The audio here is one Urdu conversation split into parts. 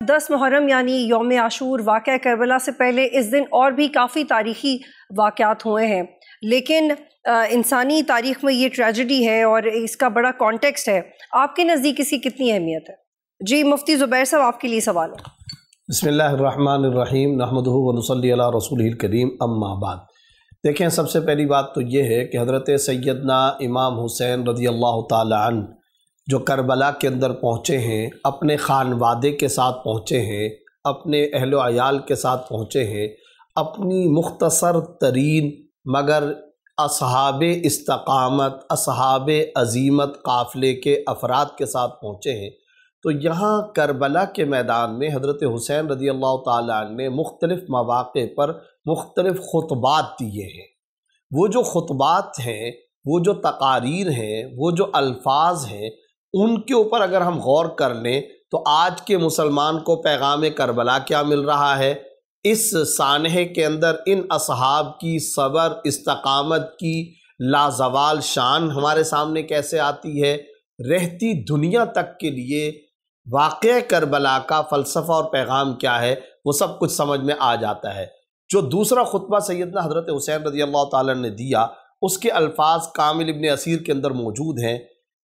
10 محرم یعنی یوم عاشور واقعہ کربلا سے پہلے اس دن اور بھی کافی تاریخی واقعات ہوئے ہیں، لیکن انسانی تاریخ میں یہ ٹریجڈی ہے اور اس کا بڑا کانٹیکسٹ ہے۔ آپ کے نزدیک اس کی کتنی اہمیت ہے؟ جی مفتی زبیر صاحب آپ کے لیے سوال ہے۔ بسم اللہ الرحمن الرحیم، نحمدہ ونصلی علی رسولہ الکریم، اما بعد۔ دیکھیں، سب سے پہلی بات تو یہ ہے کہ حضرت سیدنا امام حسین رضی اللہ تعالی عنہ جو کربلا کے اندر پہنچے ہیں، اپنے خانوادے کے ساتھ پہنچے ہیں، اپنے اہل و عیال کے ساتھ پہنچے ہیں، اپنی مختصر ترین مگر اصحاب استقامت، اصحاب عزیمت قافلے کے افراد کے ساتھ پہنچے ہیں، تو یہاں کربلا کے میدان میں حضرت حسین رضی اللہ تعالیٰ عنہ نے مختلف مواقع پر مختلف خطبات دیے ہیں۔ وہ جو خطبات ہیں، وہ جو تقاریر ہیں، وہ جو الفاظ ہیں، ان کے اوپر اگر ہم غور کر لیں تو آج کے مسلمان کو پیغام کربلا کیا مل رہا ہے؟ اس سانحے کے اندر ان اصحاب کی صبر استقامت کی لازوال شان ہمارے سامنے کیسے آتی ہے؟ رہتی دنیا تک کے لیے واقعہ کربلا کا فلسفہ اور پیغام کیا ہے، وہ سب کچھ سمجھ میں آ جاتا ہے۔ جو دوسرا خطبہ سیدنا حضرت حسین رضی اللہ تعالیٰ نے دیا، اس کے الفاظ کامل ابن اسیر کے اندر موجود ہیں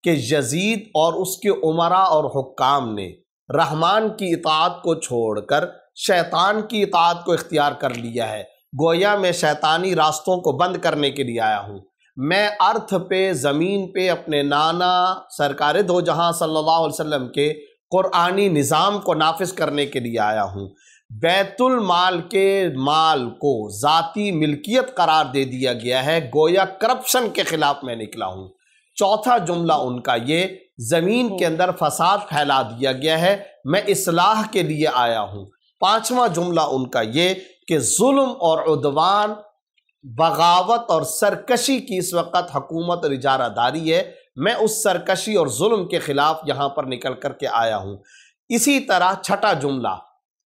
کہ یزید اور اس کے امراء اور حکام نے رحمان کی اطاعت کو چھوڑ کر شیطان کی اطاعت کو اختیار کر لیا ہے، گویا میں شیطانی راستوں کو بند کرنے کے لیے آیا ہوں، میں ارتھ پہ زمین پہ اپنے نانا سرکار دو جہاں صلی اللہ علیہ وسلم کے قرآنی نظام کو نافذ کرنے کے لیے آیا ہوں، بیت المال کے مال کو ذاتی ملکیت قرار دے دیا گیا ہے، گویا کرپشن کے خلاف میں نکلا ہوں۔ چوتھا جملہ ان کا یہ، زمین کے اندر فساد پھیلا دیا گیا ہے، میں اصلاح کے لیے آیا ہوں۔ پانچواں جملہ ان کا یہ کہ ظلم اور عدوان، بغاوت اور سرکشی کی اس وقت حکومت اور اجارہ داری ہے، میں اس سرکشی اور ظلم کے خلاف یہاں پر نکل کر کے آیا ہوں۔ اسی طرح چھٹا جملہ،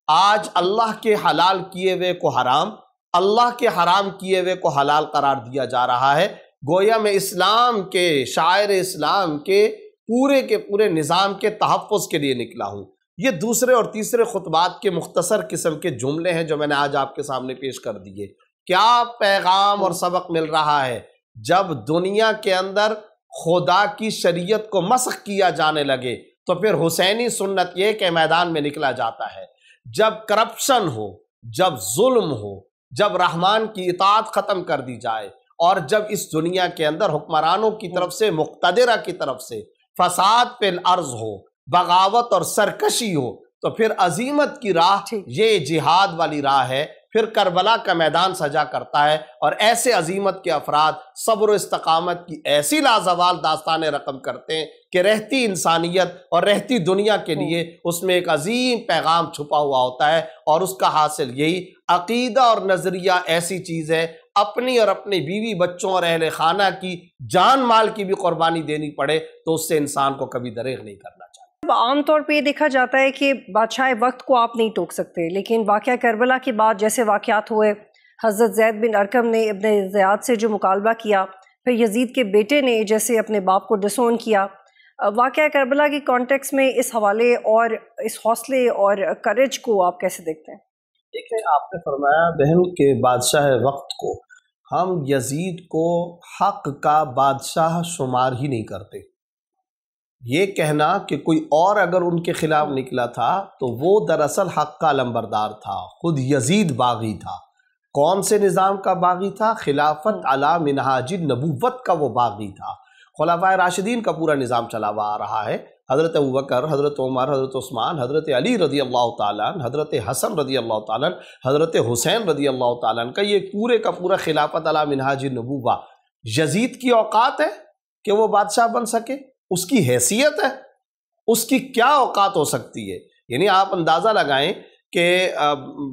آج اللہ کے حلال کیے ہوئے کو حرام، اللہ کے حرام کیے ہوئے کو حلال قرار دیا جا رہا ہے، گویا میں اسلام کے شاعر اسلام کے پورے نظام کے تحفظ کے لیے نکلا ہوں۔ یہ دوسرے اور تیسرے خطبات کے مختصر قسم کے جملے ہیں جو میں نے آج آپ کے سامنے پیش کر دیے۔ کیا پیغام اور سبق مل رہا ہے؟ جب دنیا کے اندر خدا کی شریعت کو مسخ کیا جانے لگے تو پھر حسینی سنت یہ کہ میدان میں نکلا جاتا ہے۔ جب کرپشن ہو، جب ظلم ہو، جب رحمان کی اطاعت ختم کر دی جائے، اور جب اس دنیا کے اندر حکمرانوں کی طرف سے، مقتدرہ کی طرف سے فساد فی الارض ہو، بغاوت اور سرکشی ہو، تو پھر عزیمت کی راہ یہ جہاد والی راہ ہے، پھر کربلا کا میدان سجا کرتا ہے، اور ایسے عزیمت کے افراد صبر و استقامت کی ایسی لازوال داستانیں رقم کرتے ہیں کہ رہتی انسانیت اور رہتی دنیا کے لیے اس میں ایک عظیم پیغام چھپا ہوا ہوتا ہے، اور اس کا حاصل یہی عقیدہ اور نظریہ ایسی چیز ہے، اپنی اور اپنے بیوی بچوں اور اہل خانہ کی جان مال کی بھی قربانی دینی پڑے تو اس سے انسان کو کبھی دریغ نہیں کرنا چاہیے۔ عام طور پہ یہ دیکھا جاتا ہے کہ بادشاہ وقت کو آپ نہیں ٹوک سکتے، لیکن واقعہ کربلا کے بعد جیسے واقعات ہوئے، حضرت زید بن ارقم نے ابن زیاد سے جو مکالمہ کیا، پھر یزید کے بیٹے نے جیسے اپنے باپ کو ڈسون کیا، واقعہ کربلا کی کانٹیکس میں اس حوالے اور اس حوصلے اور کریج کو آپ کیسے دیکھتے ہیں؟ دیکھیں، آپ نے فرمایا بہن کہ بادشاہ وقت کو ہم یزید کو حق کا بادشاہ شمار ہی نہیں کرتے۔ یہ کہنا کہ کوئی اور اگر ان کے خلاف نکلا تھا تو وہ دراصل حق کا علمبردار تھا، خود یزید باغی تھا۔ کون سے نظام کا باغی تھا؟ خلافت علی منہاج النبوت کا وہ باغی تھا۔ خلفائے راشدین کا پورا نظام چلا ہوا آ رہا ہے، حضرت ابوبکر، حضرت عمر، حضرت عثمان، حضرت علی رضی اللہ تعالیٰ عنہ، حضرت حسن رضی اللہ تعالیٰ عنہ، حضرت حسین رضی اللہ تعالیٰ عنہ کا یہ پورے کا پورا خلافت علی منہاج النبوہ۔ یزید کی اوقات ہے کہ وہ بادشاہ بن سکے؟ اس کی حیثیت ہے؟ اس کی کیا اوقات ہو سکتی ہے؟ یعنی آپ اندازہ لگائیں کہ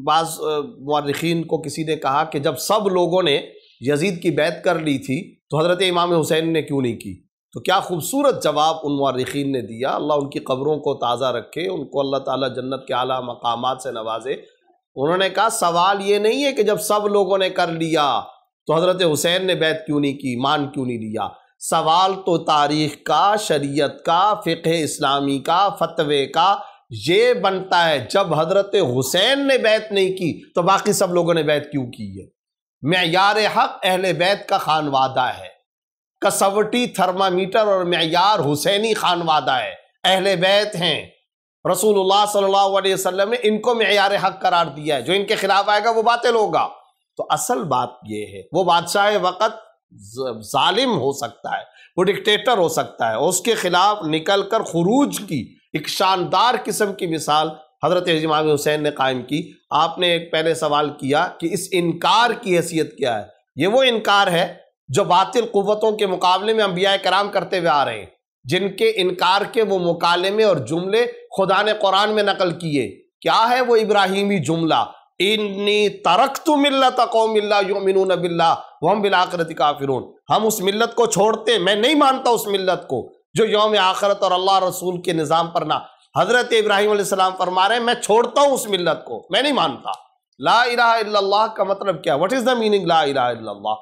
بعض مورخین کو کسی نے کہا کہ جب سب لوگوں نے یزید کی بیعت کر لی تھی تو حضرت امام حسین نے کیوں نہیں کی؟ تو کیا خوبصورت جواب ان مورخین نے دیا، اللہ ان کی قبروں کو تازہ رکھے، ان کو اللہ تعالیٰ جنت کے اعلیٰ مقامات سے نوازے۔ انہوں نے کہا سوال یہ نہیں ہے کہ جب سب لوگوں نے کر لیا تو حضرت حسین نے بیعت کیوں نہیں کی، مان کیوں نہیں لیا؟ سوال تو تاریخ کا، شریعت کا، فقہ اسلامی کا، فتوے کا، یہ بنتا ہے جب حضرت حسین نے بیعت نہیں کی تو باقی سب لوگوں نے بیعت کیوں کی ہے؟ معیار حق اہل بیت کا خانوادہ ہے، کسوٹی تھرمامیٹر اور معیار حسینی خانوادہ ہے، اہل بیت ہیں، رسول اللہ صلی اللہ علیہ وسلم نے ان کو معیار حق قرار دیا ہے، جو ان کے خلاف آئے گا وہ باطل ہوگا۔ تو اصل بات یہ ہے، وہ بادشاہ وقت ظالم ہو سکتا ہے، وہ ڈکٹیٹر ہو سکتا ہے، اس کے خلاف نکل کر خروج کی ایک شاندار قسم کی مثال حضرت امام حسین نے قائم کی۔ آپ نے ایک پہلے سوال کیا کہ اس انکار کی حیثیت کیا ہے؟ یہ وہ انکار ہے جو باطل قوتوں کے مقابلے میں انبیاء کرام کرتے ہوئے آ رہے ہیں، جن کے انکار کے وہ مکالمے اور جملے خدا نے قرآن میں نقل کیے۔ کیا ہے وہ ابراہیمی جملہ؟ انی ترکت ملت قوم لا یؤمنون باللہ وہم بالآخرۃ کافرون۔ ہم اس ملت کو چھوڑتے، میں نہیں مانتا اس ملت کو جو یوم آخرت اور اللہ رسول کے نظام پر نہ۔ حضرت ابراہیم علیہ السلام فرما رہے ہیں میں چھوڑتا ہوں اس ملت کو، میں نہیں مانتا۔ لا الہ الا اللہ کا مطلب کیا؟ What is the meaning لا الہ الا اللہ؟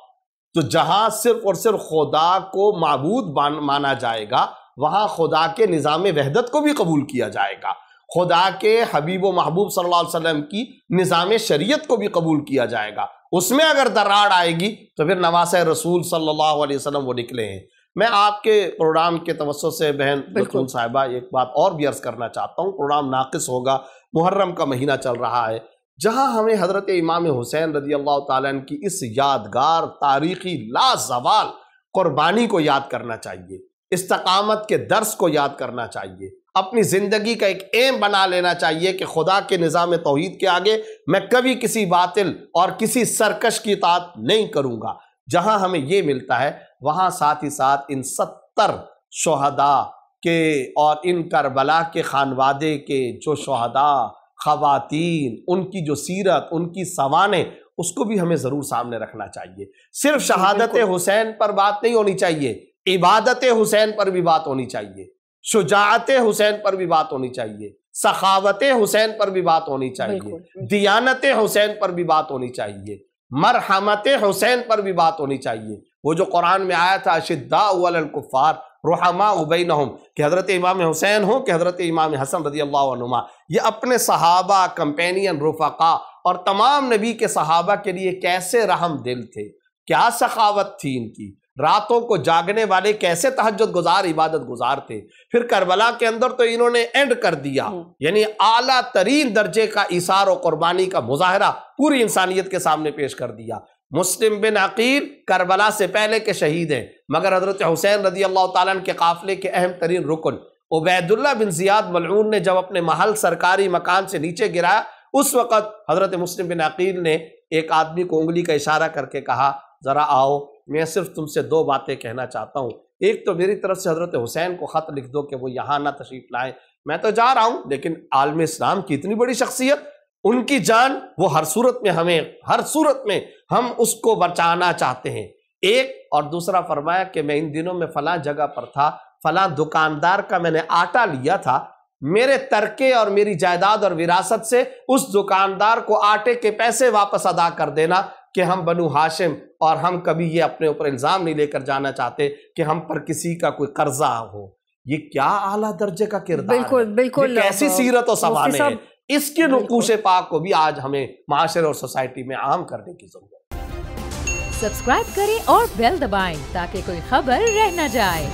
تو جہاں صرف اور صرف خدا کو معبود مانا جائے گا، وہاں خدا کے نظام وحدت کو بھی قبول کیا جائے گا، خدا کے حبیب و محبوب صلی اللہ علیہ وسلم کی نظام شریعت کو بھی قبول کیا جائے گا۔ اس میں اگر دراڑ آئے گی تو پھر نواسۂ رسول صلی اللہ علیہ وسلم وہ نکلے ہیں۔ میں آپ کے پروگرام کے توسط سے بہن بطول صاحبہ ایک بات اور بھی عرض کرنا چاہتا ہوں۔ پروگرام ناقص ہوگا، محرم کا مہینہ چل رہا ہے، جہاں ہمیں حضرت امام حسین رضی اللہ تعالیٰ عنہ کی اس یادگار تاریخی لازوال قربانی کو یاد کرنا چاہیے، استقامت کے درس کو یاد کرنا چاہیے، اپنی زندگی کا ایک ایم بنا لینا چاہیے کہ خدا کے نظام توحید کے آگے میں کبھی کسی باطل اور کسی سرکش کی اطاعت نہیں کروں گا۔ جہاں ہمیں یہ ملتا ہے وہاں ساتھ ہی ساتھ ان 70 شہداء کے اور ان کربلا کے خانوادے کے جو شہداء، خواتین، ان کی جو سیرت، ان کی سوانح، اس کو بھی ہمیں ضرور سامنے رکھنا چاہیے۔ صرف شہادت حسین پر بات نہیں ہونی چاہیے، عبادت حسین پر بھی بات ہونی چاہیے، شجاعت حسین پر بھی بات ہونی چاہیے، سخاوت حسین پر بھی بات ہونی چاہیے، دیانت حسین پر بھی بات ہونی چاہیے، مرحمت حسین پر بھی بات ہونی چاہیے۔ وہ جو قرآن میں آیا تھا اشداء علی الکفار رحماء بینہم، کہ حضرت امام حسین ہوں کہ حضرت امام حسن رضی اللہ عنہما، یہ اپنے صحابہ، کمپینین، رفقا اور تمام نبی کے صحابہ کے لیے کیسے رحم دل تھے، کیا سخاوت تھی ان کی، راتوں کو جاگنے والے کیسے تہجد گزار، عبادت گزار تھے۔ پھر کربلا کے اندر تو انہوں نے اینڈ کر دیا، یعنی اعلیٰ ترین درجے کا ایثار و قربانی کا مظاہرہ پوری انسانیت کے سامنے پیش کر دیا۔ مسلم بن عقیل کربلا سے پہلے کے شہید ہیں، مگر حضرت حسین رضی اللہ تعالیٰ عنہ کے قافلے کے اہم ترین رکن عبید اللہ بن زیاد ملعون نے جب اپنے محل سرکاری مکان سے نیچے گرایا، اس وقت حضرت مسلم بن عقیل نے ایک آدمی کو انگلی کا اشارہ کر کے کہا ذرا آؤ، میں صرف تم سے 2 باتیں کہنا چاہتا ہوں۔ ایک تو میری طرف سے حضرت حسین کو خط لکھ دو کہ وہ یہاں نہ تشریف لائیں، میں تو جا رہا ہوں، لیکن عالم اسلام کی اتنی بڑی شخصیت، ان کی جان وہ ہر صورت میں ہم اس کو بچانا چاہتے ہیں۔ ایک اور دوسرا فرمایا کہ میں ان دنوں میں فلاں جگہ پر تھا، فلاں دکاندار کا میں نے آٹا لیا تھا، میرے ترکے اور میری جائیداد اور وراثت سے اس دکاندار کو آٹے کے پیسے واپس ادا کر دینا، کہ ہم بنو ہاشم اور ہم کبھی یہ اپنے اوپر الزام نہیں لے کر جانا چاہتے کہ ہم پر کسی کا کوئی قرضہ ہو۔ یہ کیا اعلیٰ درجے کا کردار ہے، بالکل یہ کیسی سیرت و سوانح ہے۔ اس کے نقوش پاک کو بھی آج ہمیں معاشرے اور سوسائٹی میں عام کرنے کی ضرورت ہے۔ سبسکرائب کریں اور بیل دبائیں تاکہ کوئی خبر رہ نہ جائے۔